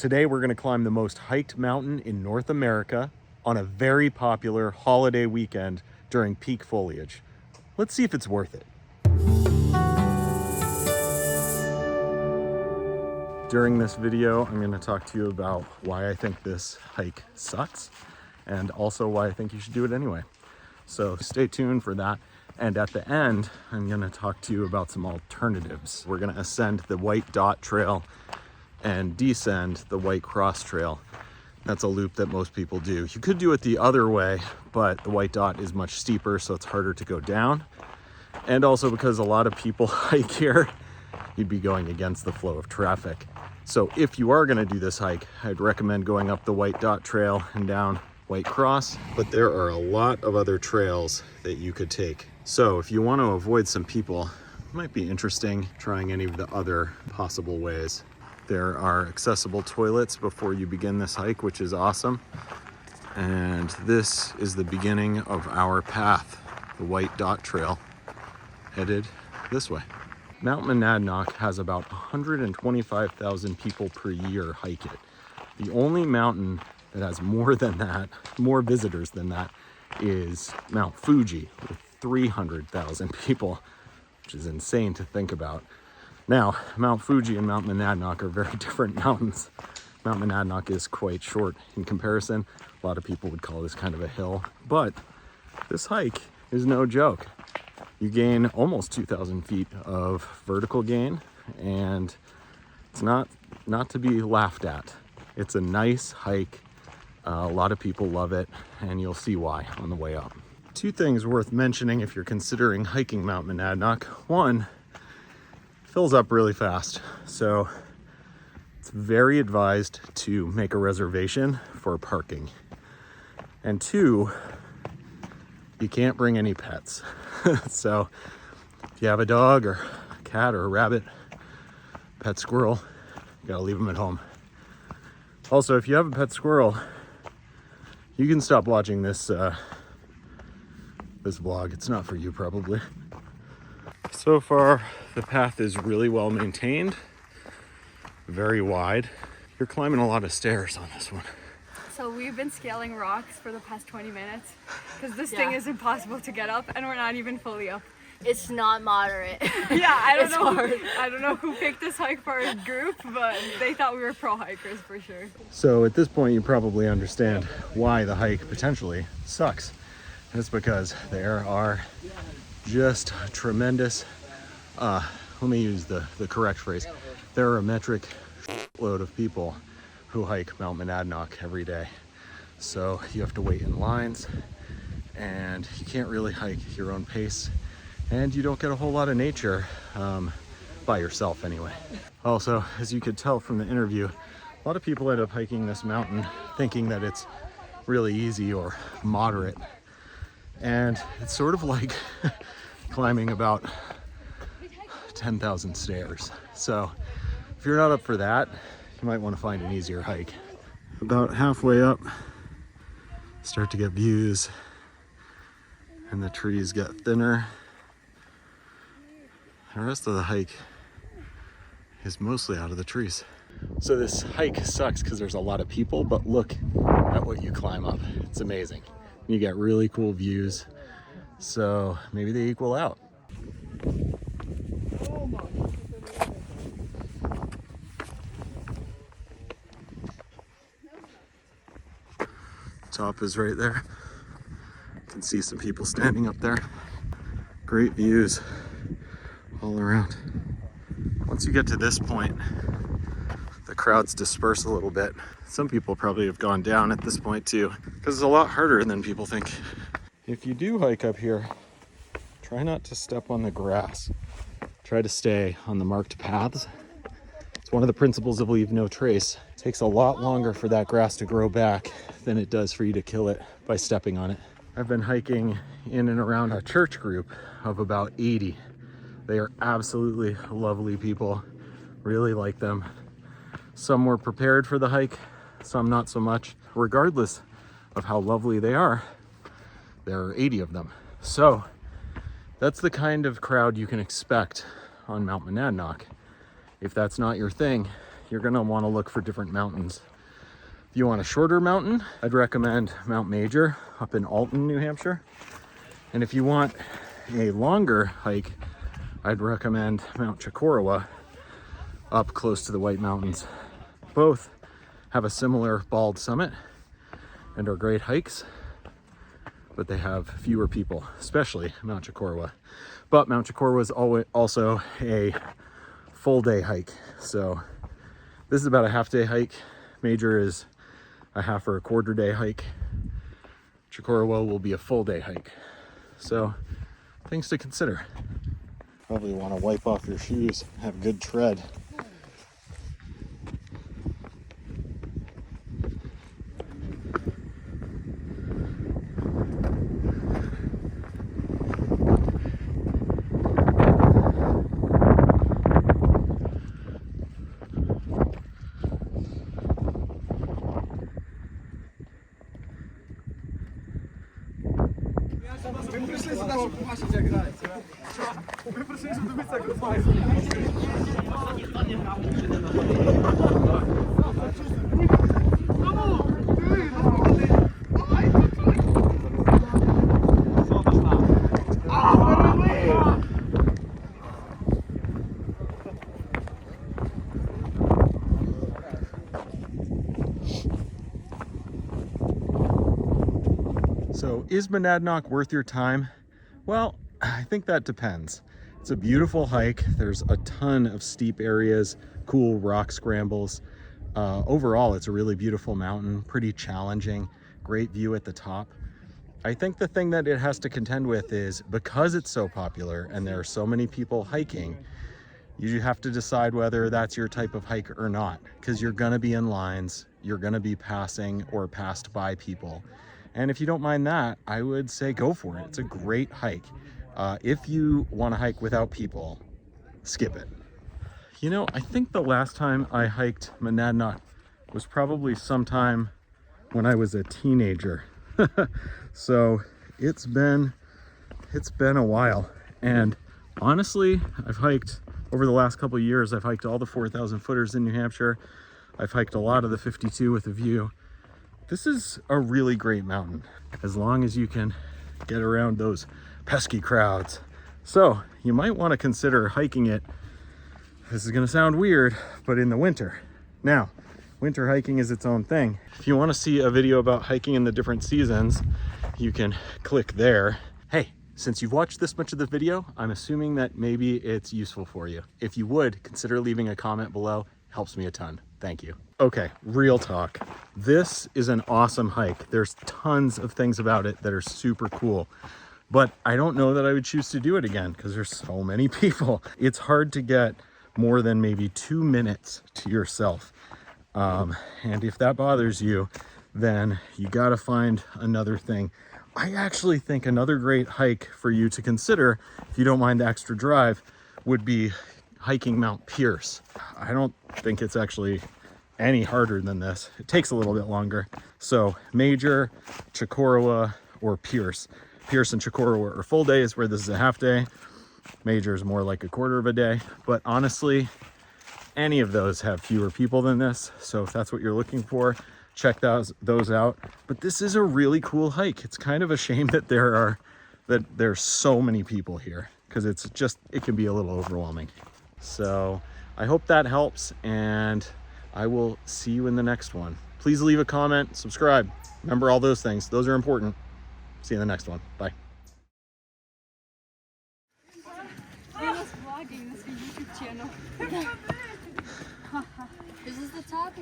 Today we're gonna climb the most hiked mountain in North America on a very popular holiday weekend during peak foliage. Let's see if it's worth it. During this video, I'm gonna talk to you about why I think this hike sucks and also why I think you should do it anyway. So stay tuned for that. And at the end, I'm gonna talk to you about some alternatives. We're gonna ascend the White Dot Trail and descend the White Cross Trail. That's a loop that most people do. You could do it the other way, but the White Dot is much steeper, so it's harder to go down. And also because a lot of people hike here, you'd be going against the flow of traffic. So if you are gonna do this hike, I'd recommend going up the White Dot Trail and down White Cross, but there are a lot of other trails that you could take. So if you want to avoid some people, it might be interesting trying any of the other possible ways. There are accessible toilets before you begin this hike, which is awesome. And this is the beginning of our path, the White Dot Trail, headed this way. Mount Monadnock has about 125,000 people per year hike it. The only mountain that has more than that, more visitors than that, is Mount Fuji with 300,000 people, which is insane to think about. Now, Mount Fuji and Mount Monadnock are very different mountains. Mount Monadnock is quite short in comparison. A lot of people would call this kind of a hill, but this hike is no joke. You gain almost 2,000 feet of vertical gain, and it's not to be laughed at. It's a nice hike. A lot of people love it, and you'll see why on the way up. Two things worth mentioning if you're considering hiking Mount Monadnock. One, fills up really fast, so it's very advised to make a reservation for parking. And two, you can't bring any pets. So if you have a dog or a cat or a rabbit, pet squirrel, you gotta leave them at home. Also, if you have a pet squirrel, you can stop watching this this vlog. It's not for you, probably. So far, the path is really well maintained, very wide. You're climbing a lot of stairs on this one. So we've been scaling rocks for the past 20 minutes because this thing is impossible to get up, and we're not even fully up. It's not moderate. Yeah, I don't know who picked this hike for our group, but they thought we were pro hikers for sure. So at this point, you probably understand why the hike potentially sucks. And it's because there are just tremendous, let me use the correct phrase. There are a metric load of people who hike Mount Monadnock every day. So you have to wait in lines, and you can't really hike your own pace, and you don't get a whole lot of nature by yourself anyway. Also, as you could tell from the interview, a lot of people end up hiking this mountain thinking that it's really easy or moderate. And it's sort of like climbing about 10,000 stairs. So if you're not up for that, you might want to find an easier hike. About halfway up, start to get views, and the trees get thinner. The rest of the hike is mostly out of the trees. So this hike sucks because there's a lot of people, but look at what you climb up. It's amazing. You get really cool views, so maybe they equal out. Top is right there. You can see some people standing up there. Great views all around. Once you get to this point, the crowds disperse a little bit. Some people probably have gone down at this point too, because it's a lot harder than people think. If you do hike up here, try not to step on the grass. Try to stay on the marked paths. It's one of the principles of leave no trace. It takes a lot longer for that grass to grow back than it does for you to kill it by stepping on it. I've been hiking in and around a church group of about 80. They are absolutely lovely people. Really like them. Some were prepared for the hike, some not so much. Regardless of how lovely they are, there are 80 of them. So that's the kind of crowd you can expect on Mount Monadnock. If that's not your thing, you're gonna wanna look for different mountains. If you want a shorter mountain, I'd recommend Mount Major up in Alton, New Hampshire. And if you want a longer hike, I'd recommend Mount Chicorowa up close to the White Mountains. Both have a similar bald summit and are great hikes, but they have fewer people, especially Mount Chicorowa. But Mount Chicorowa is also a full day hike. So this is about a half day hike. Major is a half or a quarter day hike. Chicorowa will be a full day hike. So things to consider. Probably want to wipe off your shoes, have good tread. So is Monadnock worth your time? Well, I think that depends. It's a beautiful hike. There's a ton of steep areas, cool rock scrambles. Overall, it's a really beautiful mountain, pretty challenging, great view at the top. I think the thing that it has to contend with is because it's so popular and there are so many people hiking, you have to decide whether that's your type of hike or not, because you're gonna be in lines, you're gonna be passing or passed by people. And if you don't mind that, I would say go for it. It's a great hike. If you want to hike without people, skip it. You know, I think the last time I hiked Monadnock was probably sometime when I was a teenager. So it's been a while. And honestly, I've hiked over the last couple of years, I've hiked all the 4,000 footers in New Hampshire. I've hiked a lot of the 52 with a view. This is a really great mountain, as long as you can get around those pesky crowds. So you might want to consider hiking it. This is going to sound weird, but in the winter. Now, winter hiking is its own thing. If you want to see a video about hiking in the different seasons, you can click there. Hey, since you've watched this much of the video, I'm assuming that maybe it's useful for you. If you would, consider leaving a comment below. Helps me a ton. Thank you. Okay, real talk. This is an awesome hike. There's tons of things about it that are super cool, but I don't know that I would choose to do it again because there's so many people. It's hard to get more than maybe 2 minutes to yourself. And if that bothers you, then you gotta find another thing. I actually think another great hike for you to consider, if you don't mind the extra drive, would be hiking Mount Pierce. I don't think it's actually any harder than this. It takes a little bit longer. So Major, Chicorowa, or Pierce. Pierce and Chicorowa are full days, where this is a half day. Major is more like a quarter of a day. But honestly, any of those have fewer people than this. So if that's what you're looking for, check those out. But this is a really cool hike. It's kind of a shame that there's so many people here, because it can be a little overwhelming. So I hope that helps, and I will see you in the next one. Please leave a comment, subscribe. Remember all those things. Those are important. See you in the next one. Bye. I was vlogging this YouTube channel. Is this the top?